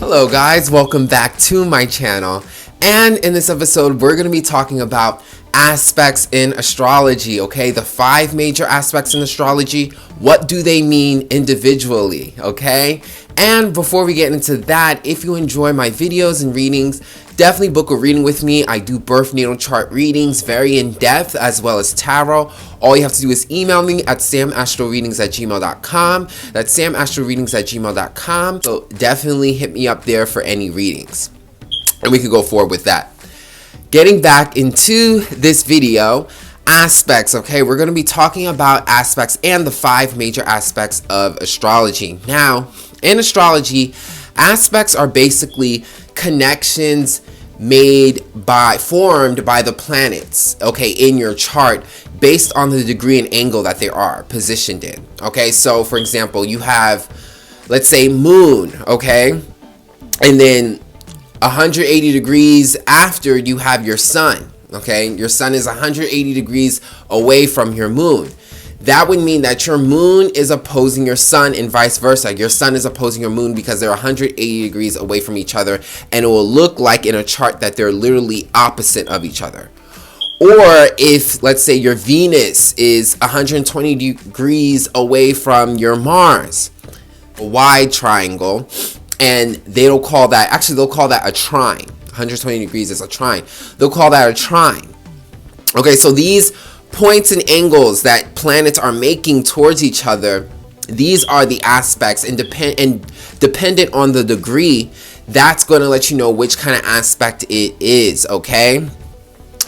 Hello guys, welcome back to my channel, and in this episode we're going to be talking about aspects in astrology. Okay, the 5 major aspects in astrology. What do they mean individually? Okay, and before we get into that, if you enjoy my videos and readings, definitely book a reading with me. I do birth natal chart readings, very in-depth, as well as tarot. All you have to do is email me at samastroreadings@gmail.com. That's samastroreadings@gmail.com. So definitely hit me up there for any readings, and we can go forward with that. Getting back into this video, aspects. Okay, we're going to be talking about aspects and the 5 major aspects of astrology. Now, in astrology, aspects are basically connections formed by the planets, okay, in your chart based on the degree and angle that they are positioned in. Okay, so for example, you have, let's say, moon, okay, and then 180 degrees after you have your sun. Okay, your sun is 180 degrees away from your moon. That would mean that your moon is opposing your sun and vice versa. Your sun is opposing your moon because they're 180 degrees away from each other, and it will look like in a chart that they're literally opposite of each other. Or if, let's say, your Venus is 120 degrees away from your Mars, a wide triangle, and they'll call that a trine. 120 degrees is a trine. They'll call that a trine. Okay, so these points and angles that planets are making towards each other, these are the aspects, and dependent on the degree, that's going to let you know which kind of aspect it is. Okay,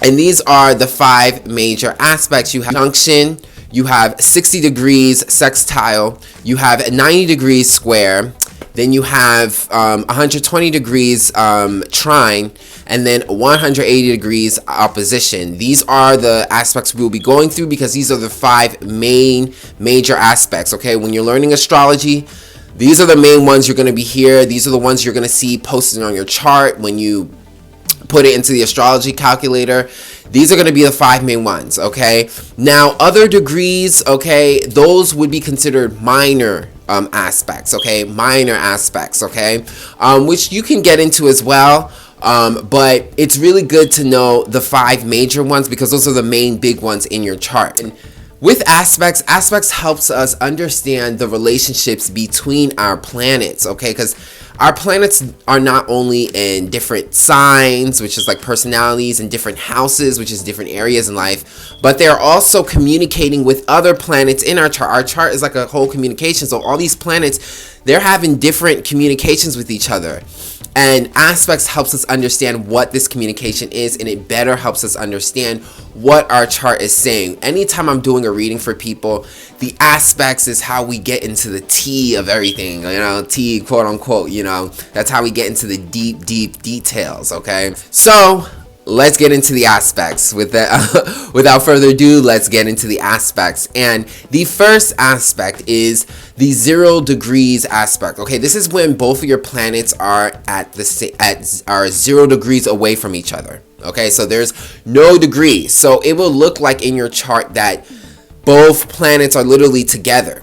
and these are the 5 major aspects. You have junction, you have 60 degrees sextile, you have 90 degrees square, then you have 120 degrees trine, and then 180 degrees opposition. These are the aspects we will be going through because these are the 5 major aspects. Okay, when you're learning astrology, these are the main ones you're going to be here. These are the ones you're going to see posted on your chart when you put it into the astrology calculator. These are going to be the 5 main ones. Okay, now other degrees, okay, those would be considered minor aspects. Okay, minor aspects. Okay, which you can get into as well. But it's really good to know the 5 major ones because those are the main big ones in your chart. And with aspects helps us understand the relationships between our planets, okay? Because our planets are not only in different signs, which is like personalities, and different houses, which is different areas in life, but they're also communicating with other planets in our chart. Our chart is like a whole communication. So all these planets, they're having different communications with each other. And aspects helps us understand what this communication is, and it better helps us understand what our chart is saying. Anytime I'm doing a reading for people, the aspects is how we get into the tea of everything, you know, tea, quote unquote, you know, that's how we get into the deep details. Okay, so let's get into the aspects. Without further ado, let's get into the aspects. And the first aspect is the 0 degrees aspect. Okay, this is when both of your planets are are 0 degrees away from each other. Okay, so there's no degrees. So it will look like in your chart that both planets are literally together.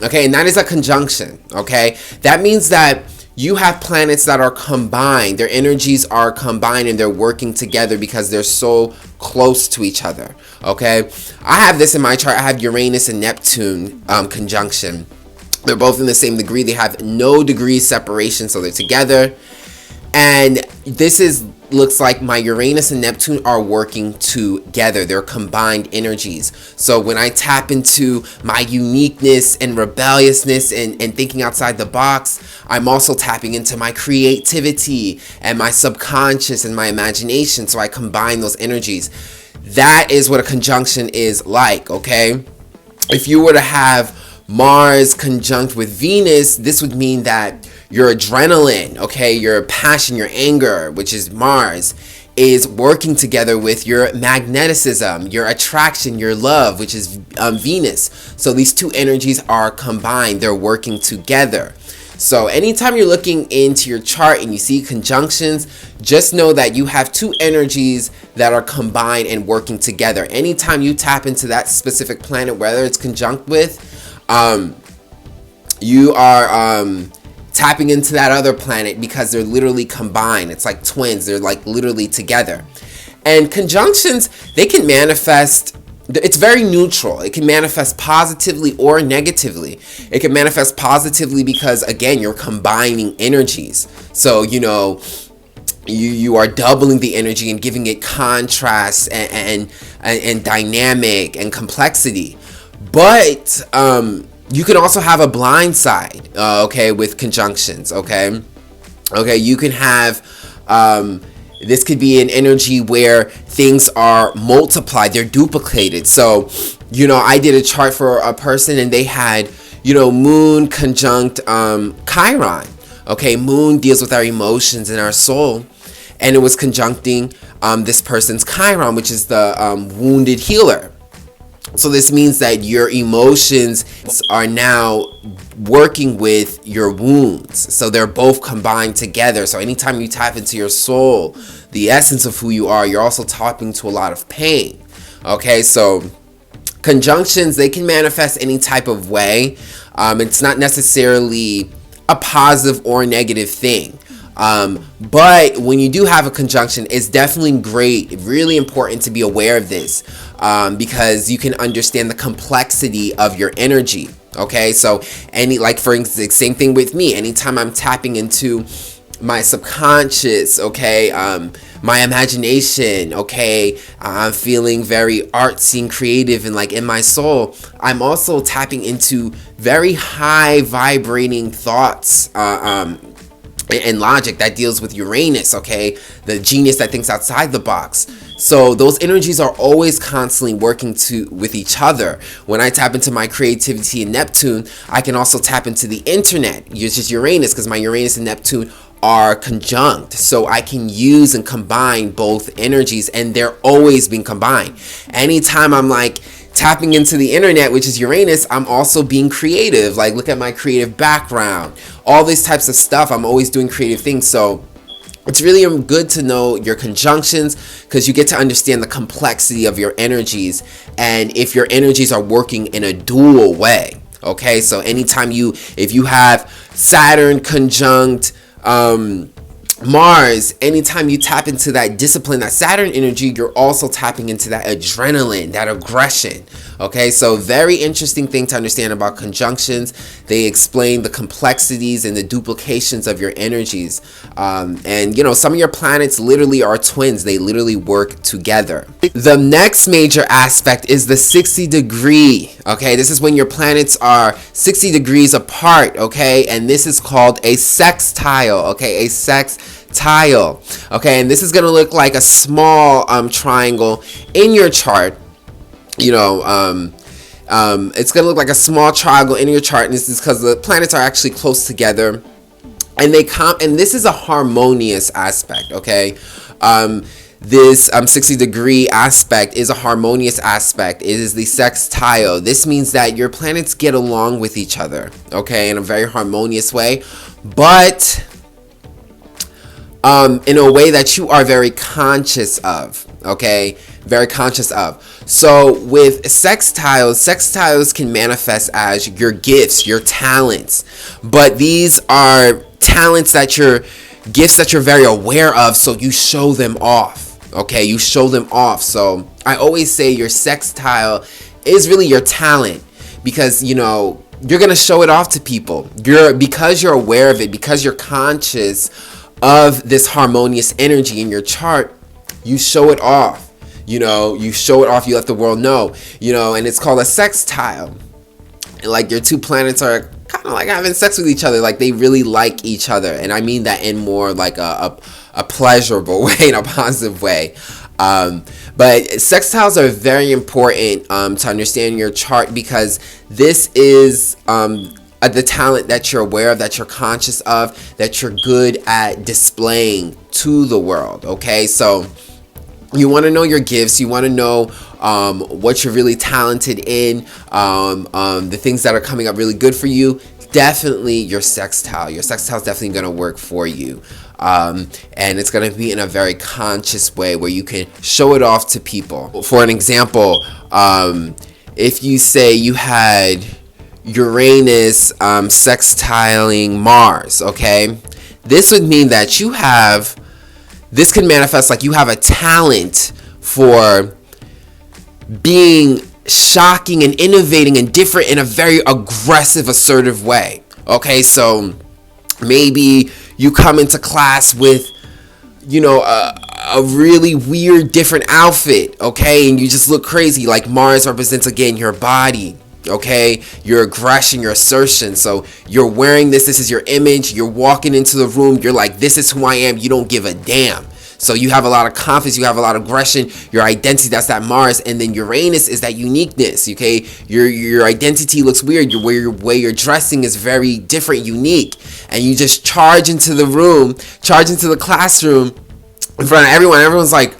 Okay, and that is a conjunction. Okay, that means that you have planets that are combined. Their energies are combined and they're working together because they're so close to each other. Okay, I have this in my chart. I have Uranus and Neptune conjunction. They're both in the same degree. They have no degree separation, so they're together. And this looks like my Uranus and Neptune are working together. They're combined energies. So when I tap into my uniqueness and rebelliousness and thinking outside the box, I'm also tapping into my creativity and my subconscious and my imagination. So I combine those energies. That is what a conjunction is like. Okay, if you were to have Mars conjunct with Venus, this would mean that your adrenaline, okay, your passion, your anger, which is Mars, is working together with your magneticism, your attraction, your love, which is Venus. So these 2 energies are combined. They're working together. So anytime you're looking into your chart and you see conjunctions, just know that you have 2 energies that are combined and working together. Anytime you tap into that specific planet, whether it's conjunct with, you are tapping into that other planet because they're literally combined. It's like twins. They're like literally together. And conjunctions, they can manifest, it's very neutral. It can manifest positively or negatively. It can manifest positively because, again, you're combining energies. So, you know, you are doubling the energy and giving it contrast and dynamic and complexity. But you can also have a blind side, okay, with conjunctions, okay? Okay, you can have, this could be an energy where things are multiplied, they're duplicated. So, you know, I did a chart for a person and they had, you know, Moon conjunct Chiron. Okay, Moon deals with our emotions and our soul. And it was conjuncting this person's Chiron, which is the wounded healer. So this means that your emotions are now working with your wounds. So they're both combined together. So anytime you tap into your soul, the essence of who you are, you're also tapping to a lot of pain. Okay, so conjunctions, they can manifest any type of way. It's not necessarily a positive or negative thing. But when you do have a conjunction, it's definitely great, really important to be aware of this, because you can understand the complexity of your energy. Okay, so like for instance, same thing with me. Anytime I'm tapping into my subconscious, okay, my imagination, okay, I'm feeling very artsy and creative and like in my soul, I'm also tapping into very high vibrating thoughts, and logic that deals with Uranus, okay, the genius that thinks outside the box. So those energies are always constantly working with each other. When I tap into my creativity in Neptune, I can also tap into the internet, which is Uranus, because my Uranus and Neptune are conjunct. So I can use and combine both energies, and they're always being combined. Anytime I'm like tapping into the internet, which is Uranus, I'm also being creative. Like, look at my creative background, all these types of stuff. I'm always doing creative things. So it's really good to know your conjunctions, because you get to understand the complexity of your energies and if your energies are working in a dual way. Okay, so anytime if you have Saturn conjunct Mars, anytime you tap into that discipline, that Saturn energy, you're also tapping into that adrenaline, that aggression. Okay, so very interesting thing to understand about conjunctions. They explain the complexities and the duplications of your energies. And you know, some of your planets literally are twins. They literally work together. The next major aspect is the 60 degree. Okay, this is when your planets are 60 degrees apart. Okay, and this is called a sextile. Okay, a sextile. Okay, and this is going to look like a small triangle in your chart. You know, it's going to look like a small triangle in your chart, and this is because the planets are actually close together, and and this is a harmonious aspect. Okay, this 60 degree aspect is a harmonious aspect. It is the sextile. This means that your planets get along with each other, okay, in a very harmonious way, but in a way that you are very conscious of, okay, very conscious of. So with sextiles can manifest as your gifts, your talents, but these are talents gifts that you're very aware of, so you show them off. Okay, you show them off. So I always say your sextile is really your talent, because you know you're gonna show it off to people. Because you're aware of it, because you're conscious of this harmonious energy in your chart, you show it off. You know, you show it off. You let the world know. You know, and it's called a sextile. Like your two planets are kind of like having sex with each other. Like they really like each other, and I mean that in more like a pleasurable way, in a positive way. But sextiles are very important to understand your chart, because this is the talent that you're aware of, that you're conscious of, that you're good at displaying to the world. Okay, so you want to know your gifts. You want to know what you're really talented in, the things that are coming up really good for you. Definitely your sextile. Your sextile is definitely going to work for you. And it's going to be in a very conscious way where you can show it off to people. For an example, if you say you had Uranus sextiling Mars, okay? This would mean that this could manifest like you have a talent for being shocking and innovating and different in a very aggressive, assertive way. Okay, so maybe you come into class with, a really weird, different outfit, okay, and you just look crazy. Like Mars represents, again, your body, okay, your aggression, your assertion. So you're wearing this is your image, you're walking into the room, you're like, this is who I am, you don't give a damn. So you have a lot of confidence, you have a lot of aggression, your identity, that's that Mars. And then Uranus is that uniqueness, okay? Your identity looks weird, your way you're dressing is very different, unique. And you just charge into the room, charge into the classroom in front of everyone. Everyone's like,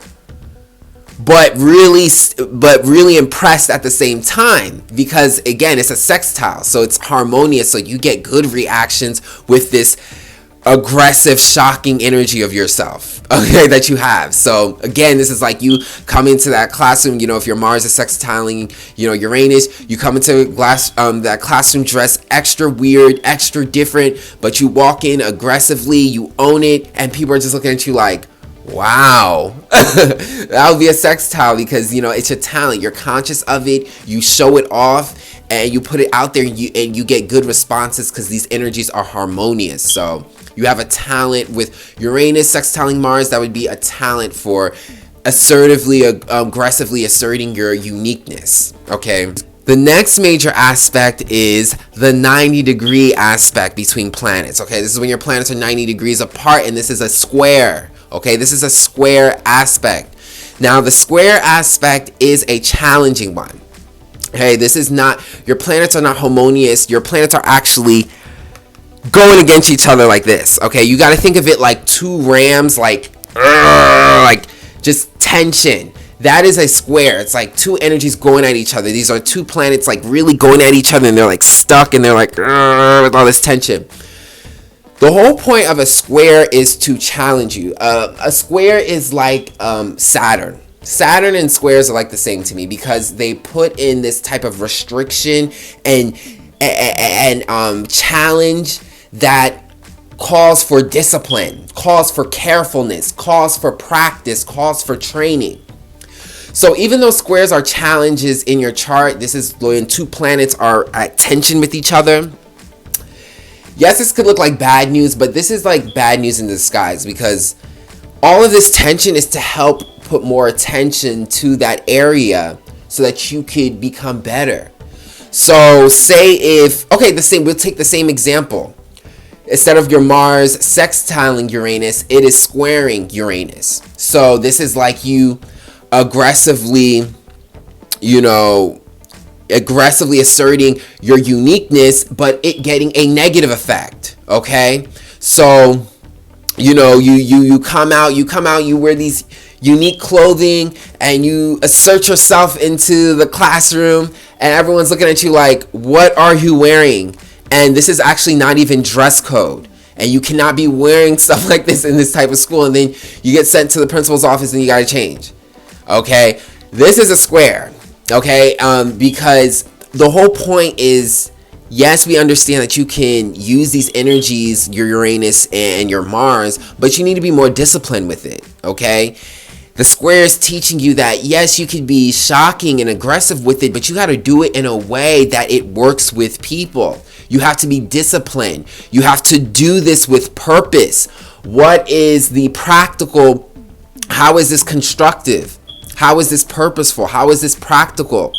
but really impressed at the same time, because again, it's a sextile, so it's harmonious, so you get good reactions with this aggressive, shocking energy of yourself, okay, that you have. So again, this is like you come into that classroom, if your Mars is sextiling, Uranus, you come into that classroom dressed extra weird, extra different, but you walk in aggressively, you own it, and people are just looking at you like, wow. That would be a sextile, because it's your talent, you're conscious of it, you show it off, and you put it out there, and you get good responses because these energies are harmonious. So you have a talent with Uranus sextiling Mars. That would be a talent for assertively, aggressively asserting your uniqueness, okay? The next major aspect is the 90-degree aspect between planets, okay? This is when your planets are 90 degrees apart, and this is a square, okay? This is a square aspect. Now, the square aspect is a challenging one. Okay, this is not, your planets are not harmonious. Your planets are actually going against each other like this, okay? You got to think of it like two rams, like just tension. That is a square. It's like two energies going at each other. These are two planets like really going at each other, and they're like stuck, and they're like with all this tension. The whole point of a square is to challenge you. A square is like Saturn. Saturn and squares are like the same to me, because they put in this type of restriction and challenge that calls for discipline, calls for carefulness, calls for practice, calls for training. So even though squares are challenges in your chart, this is when two planets are at tension with each other. Yes, this could look like bad news, but this is like bad news in disguise, because all of this tension is to help put more attention to that area so that you could become better. So say we'll take the same example. Instead of your Mars sextiling Uranus, it is squaring Uranus. So this is like you aggressively asserting your uniqueness, but it getting a negative effect, okay? So you come out, you wear these unique clothing, and you assert yourself into the classroom, and everyone's looking at you like, what are you wearing? And this is actually not even dress code, and you cannot be wearing stuff like this in this type of school. And then you get sent to the principal's office, and you gotta change, okay? This is a square, okay? Because the whole point is, yes, we understand that you can use these energies, your Uranus and your Mars, but you need to be more disciplined with it, okay? The square is teaching you that, yes, you could be shocking and aggressive with it, but you got to do it in a way that it works with people. You have to be disciplined. You have to do this with purpose. What is the practical? How is this constructive? How is this purposeful? How is this practical?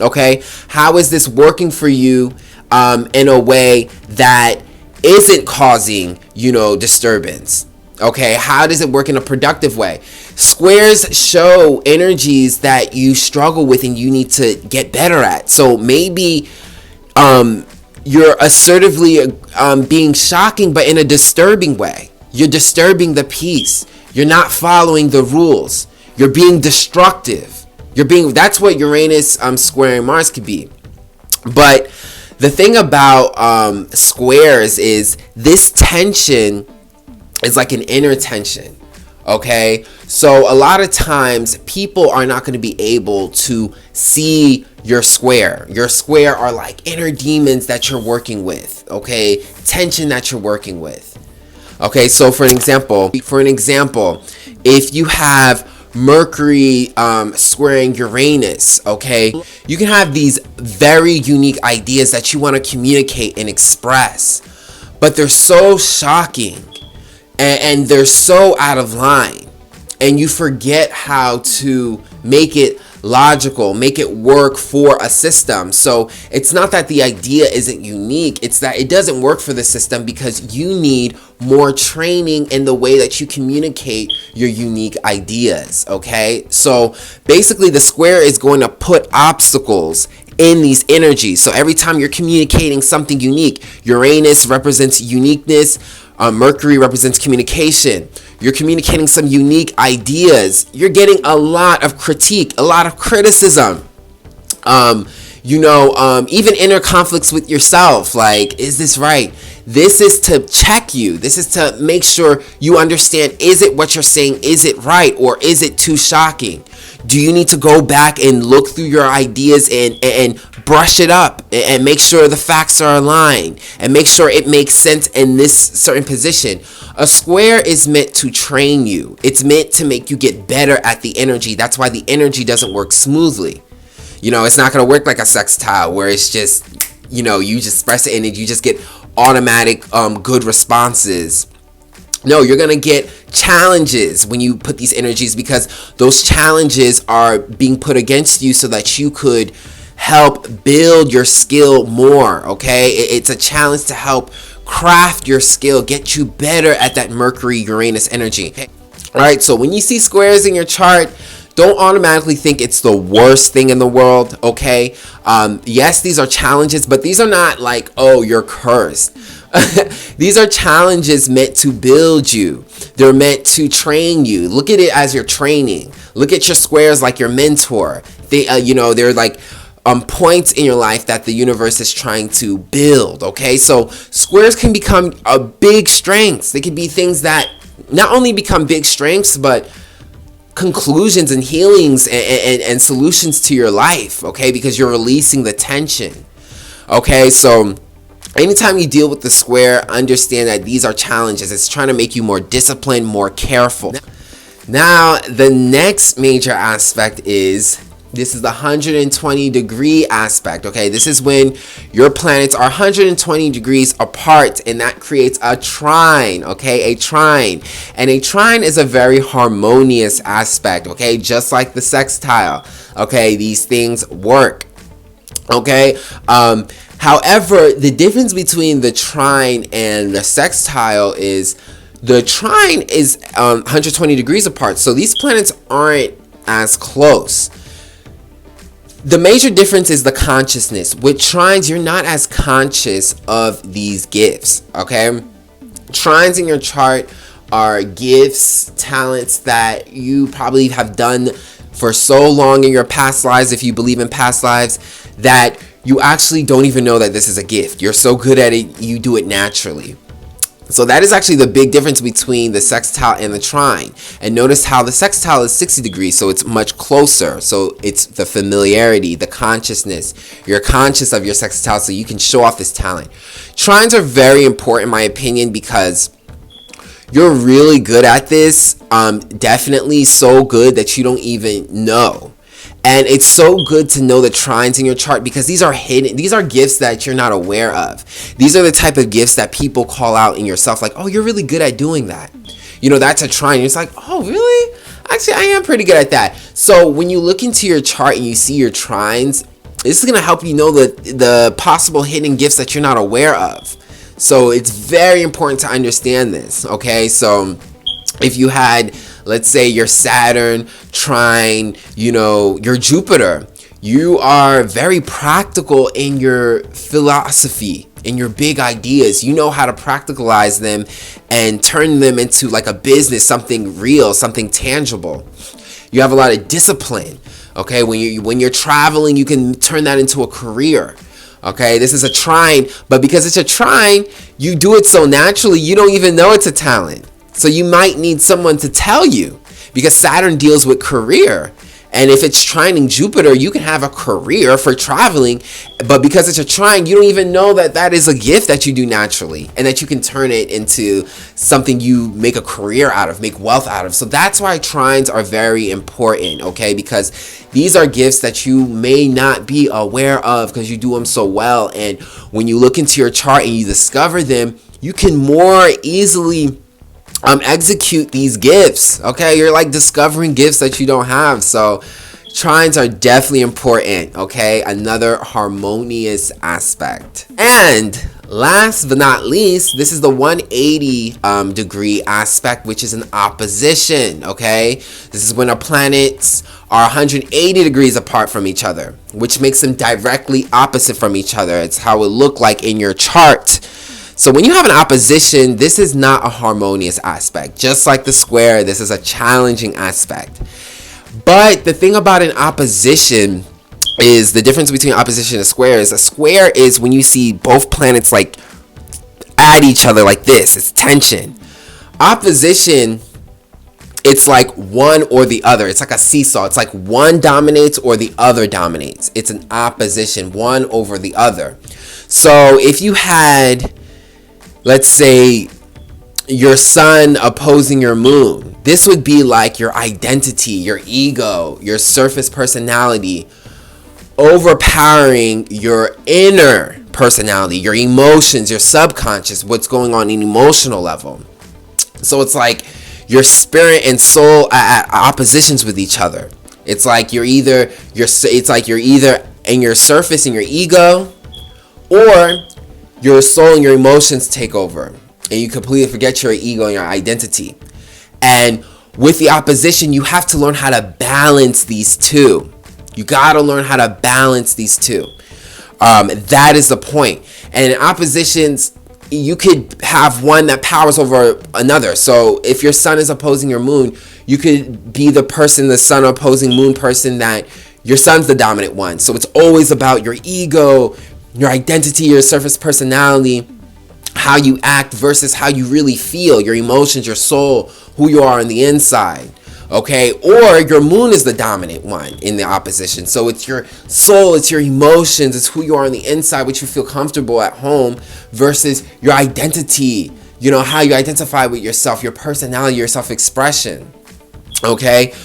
Okay? How is this working for you in a way that isn't causing, disturbance? Okay? How does it work in a productive way? Squares show energies that you struggle with and you need to get better at. So maybe you're assertively being shocking, but in a disturbing way. You're disturbing the peace. You're not following the rules. You're being destructive. That's what Uranus squaring Mars could be. But the thing about squares is this tension is like an inner tension. Okay, so a lot of times people are not going to be able to see your square. Your square are like inner demons that you're working with, okay? Tension that you're working with. Okay, so for an example, if you have Mercury squaring Uranus, okay, you can have these very unique ideas that you want to communicate and express, but they're so shocking and they're so out of line, and you forget how to make it logical, make it work for a system. So it's not that the idea isn't unique, it's that it doesn't work for the system because you need more training in the way that you communicate your unique ideas. Okay, so basically the square is going to put obstacles in these energies. So every time you're communicating something unique, Uranus represents uniqueness, Mercury represents communication. You're communicating some unique ideas. You're getting a lot of critique, a lot of criticism. Even inner conflicts with yourself. Like, is this right? This is to check you. This is to make sure you understand, is it what you're saying? Is it right? Or is it too shocking? Do you need to go back and look through your ideas and brush it up and make sure the facts are aligned and make sure it makes sense in this certain position? A square is meant to train you. It's meant to make you get better at the energy. That's why the energy doesn't work smoothly. It's not going to work like a sextile where it's just, you just press it and you just get automatic good responses. No, you're going to get challenges when you put these energies, because those challenges are being put against you so that you could help build your skill more, okay? It's a challenge to help craft your skill, get you better at that Mercury-Uranus energy. Okay? All right, so when you see squares in your chart, don't automatically think it's the worst thing in the world, okay? Yes, these are challenges, but these are not like, oh, you're cursed. These are challenges meant to build you. They're meant to train you. Look at it as your training. Look at your squares like your mentor. They're like points in your life that the universe is trying to build, okay? So squares can become a big strengths. They can be things that not only become big strengths, but conclusions and healings and solutions to your life, okay? Because you're releasing the tension, okay? So anytime you deal with the square, understand that these are challenges. It's trying to make you more disciplined, more careful. Now, the next major aspect is, this is the 120 degree aspect, okay? This is when your planets are 120 degrees apart, and that creates a trine, okay? A trine. And a trine is a very harmonious aspect, okay? Just like the sextile, okay? These things work, okay? However, the difference between the trine and the sextile is the trine is 120 degrees apart, so these planets aren't as close. The major difference is the consciousness. With trines, you're not as conscious of these gifts, okay? Trines in your chart are gifts, talents that you probably have done for so long in your past lives, if you believe in past lives, that you actually don't even know that this is a gift. You're so good at it, you do it naturally. So that is actually the big difference between the sextile and the trine. And notice how the sextile is 60 degrees, so it's much closer. So it's the familiarity, the consciousness. You're conscious of your sextile, so you can show off this talent. Trines are very important, in my opinion, because you're really good at this. Definitely so good that you don't even know. And it's so good to know the trines in your chart, because these are hidden. These are gifts that you're not aware of. These are the type of gifts that people call out in yourself, like, oh, you're really good at doing that. That's a trine. It's like, oh, really? Actually, I am pretty good at that. So when you look into your chart and you see your trines, this is going to help you know the possible hidden gifts that you're not aware of. So it's very important to understand this, okay? So if you had, let's say, your Saturn trine, your Jupiter, you are very practical in your philosophy, in your big ideas. You know how to practicalize them and turn them into like a business, something real, something tangible. You have a lot of discipline, okay? When you're traveling, you can turn that into a career. Okay, this is a trine, but because it's a trine, you do it so naturally, you don't even know it's a talent. So you might need someone to tell you, because Saturn deals with career. And if it's trining Jupiter, you can have a career for traveling, but because it's a trine, you don't even know that that is a gift that you do naturally, and that you can turn it into something you make a career out of, make wealth out of. So that's why trines are very important, okay? Because these are gifts that you may not be aware of because you do them so well. And when you look into your chart and you discover them, you can more easily execute these gifts. Okay, you're like discovering gifts that you don't have. So trines are definitely important. Okay, another harmonious aspect. And last but not least, this is the 180 degree aspect, which is an opposition. Okay, this is when our planets are 180 degrees apart from each other, which makes them directly opposite from each other. It's how it look like in your chart. So when you have an opposition, this is not a harmonious aspect. Just like the square, this is a challenging aspect. But the thing about an opposition is the difference between opposition and a square is when you see both planets like at each other like this. It's tension. Opposition, it's like one or the other. It's like a seesaw. It's like one dominates or the other dominates. It's an opposition, one over the other. So if you had, let's say, your sun opposing your moon, this would be like your identity, your ego, your surface personality overpowering your inner personality, your emotions, your subconscious, what's going on in emotional level. So it's like your spirit and soul at oppositions with each other. It's like you're either in your surface and your ego, or your soul and your emotions take over and you completely forget your ego and your identity. And with the opposition, you have to learn how to balance these two. You got to learn how to balance these two. That is the point. And in oppositions, you could have one that powers over another. So if your sun is opposing your moon, you could be the person, the sun opposing moon person, that your sun's the dominant one. So it's always about your ego, your identity, your surface personality, how you act versus how you really feel, your emotions, your soul, who you are on the inside. Okay, or your moon is the dominant one in the opposition. So it's your soul, it's your emotions, it's who you are on the inside, which you feel comfortable at home, versus your identity, you know, how you identify with yourself, your personality, your self-expression. Okay,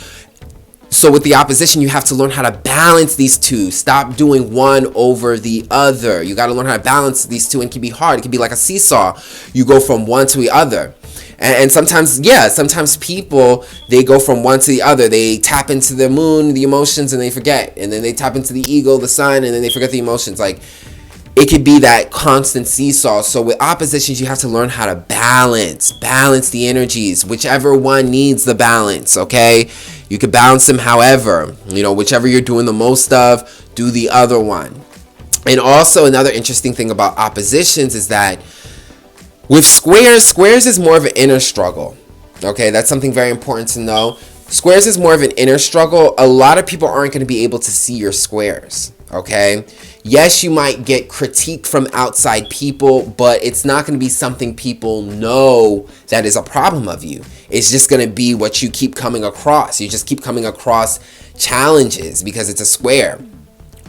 so with the opposition, you have to learn how to balance these two. Stop doing one over the other. You got to learn how to balance these two, and it can be hard. It can be like a seesaw. You go from one to the other. And sometimes people, they go from one to the other. They tap into the moon, the emotions, and they forget. And then they tap into the ego, the sun, and then they forget the emotions. Like, it could be that constant seesaw. So with oppositions, you have to learn how to balance the energies. Whichever one needs the balance, okay? You could balance them however, you know, whichever you're doing the most of, do the other one. And also another interesting thing about oppositions is that with squares is more of an inner struggle. Okay, that's something very important to know. Squares is more of an inner struggle. A lot of people aren't going to be able to see your squares. Okay, yes, you might get critique from outside people, but it's not going to be something people know that is a problem of you. It's just going to be what you keep coming across. You just keep coming across challenges because it's a square,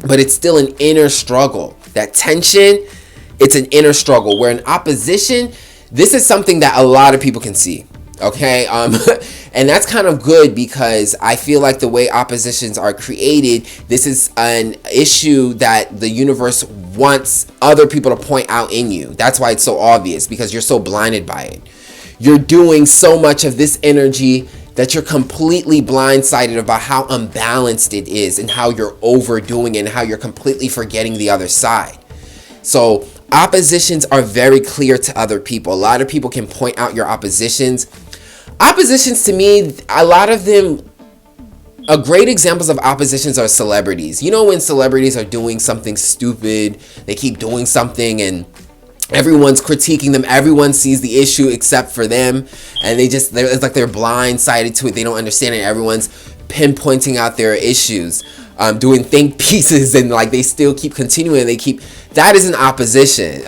but it's still an inner struggle. That tension, it's an inner struggle. Where in opposition, this is something that a lot of people can see. Okay, and that's kind of good, because I feel like the way oppositions are created, this is an issue that the universe wants other people to point out in you. That's why it's so obvious, because you're so blinded by it. You're doing so much of this energy that you're completely blindsided about how unbalanced it is, and how you're overdoing it, and how you're completely forgetting the other side. So oppositions are very clear to other people. A lot of people can point out your oppositions. Oppositions, to me, a lot of them, great examples of oppositions are celebrities. You know, when celebrities are doing something stupid, they keep doing something and everyone's critiquing them. Everyone sees the issue except for them, and it's like they're blindsided to it. They don't understand it. Everyone's pinpointing out their issues, doing think pieces, and like they still keep continuing. That is an opposition.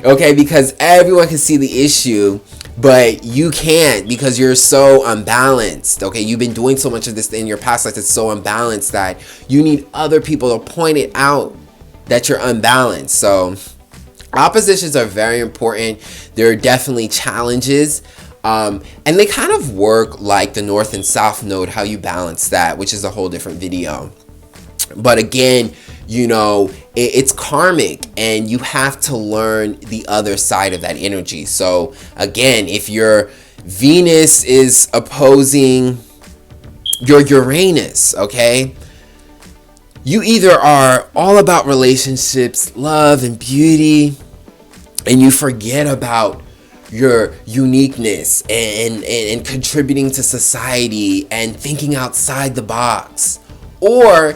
Okay, because everyone can see the issue. but you can't because you're so unbalanced. Okay, you've been doing so much of this in your past life that's so unbalanced that you need other people to point it out that you're unbalanced. So oppositions are very important. There are definitely challenges, and they kind of work like the north and south node, how you balance that, which is a whole different video. But again, you know, it's karmic, and you have to learn the other side of that energy. So again, if your Venus is opposing your Uranus, okay, you either are all about relationships, love, and beauty, and you forget about your uniqueness and contributing to society and thinking outside the box. Or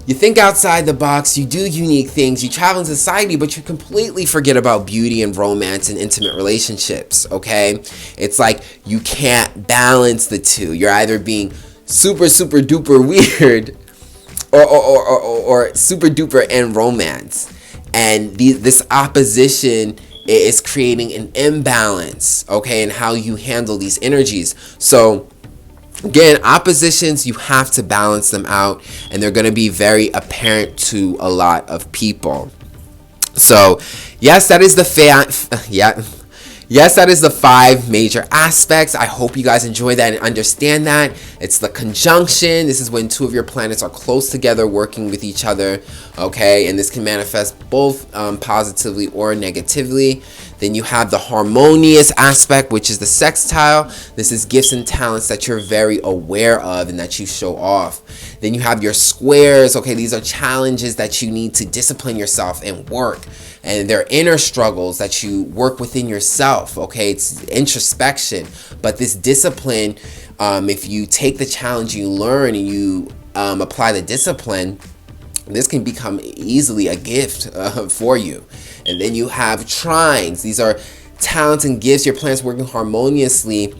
you think outside the box, you do unique things, you travel in society, but you completely forget about beauty and romance and intimate relationships, okay? It's like you can't balance the two. You're either being super duper weird or super duper in romance. And this opposition is creating an imbalance, okay, in how you handle these energies. So again, oppositions, you have to balance them out, and they're going to be very apparent to a lot of people. So yes, that is the yes, that is the 5 major aspects. I hope you guys enjoy that and understand that. It's the conjunction. This is when 2 of your planets are close together working with each other, okay? And this can manifest both positively or negatively. Then you have the harmonious aspect, which is the sextile. This is gifts and talents that you're very aware of and that you show off. Then you have your squares. Okay, these are challenges that you need to discipline yourself and work. And they're inner struggles that you work within yourself. Okay, it's introspection. But this discipline, if you take the challenge, you learn, and you apply the discipline, this can become easily a gift for you. And then you have trines. These are talents and gifts, your planets working harmoniously,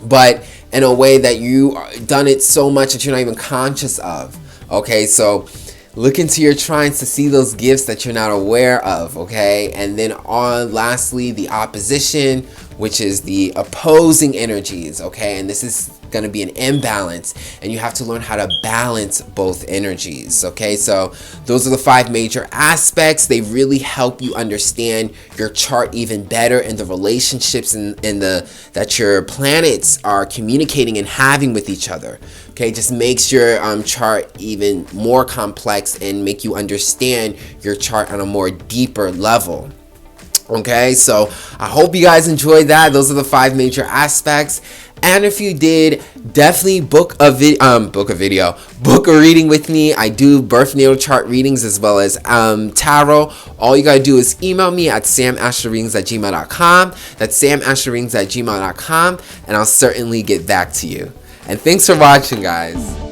but in a way that you done it so much that you're not even conscious of. Okay, so look into your trines to see those gifts that you're not aware of. Okay, and then lastly, the opposition, which is the opposing energies. Okay, and this is going to be an imbalance, and you have to learn how to balance both energies. Okay, so those are the 5 major aspects. They really help you understand your chart even better, and the relationships and that your planets are communicating and having with each other. Okay, just makes your chart even more complex and make you understand your chart on a more deeper level. Okay, so I hope you guys enjoyed that. Those are the 5 major aspects. And if you did, definitely book a reading with me. I do birth natal chart readings as well as tarot. All you gotta do is email me at samastralreadings@gmail.com. That's samastralreadings@gmail.com, and I'll certainly get back to you. And thanks for watching, guys.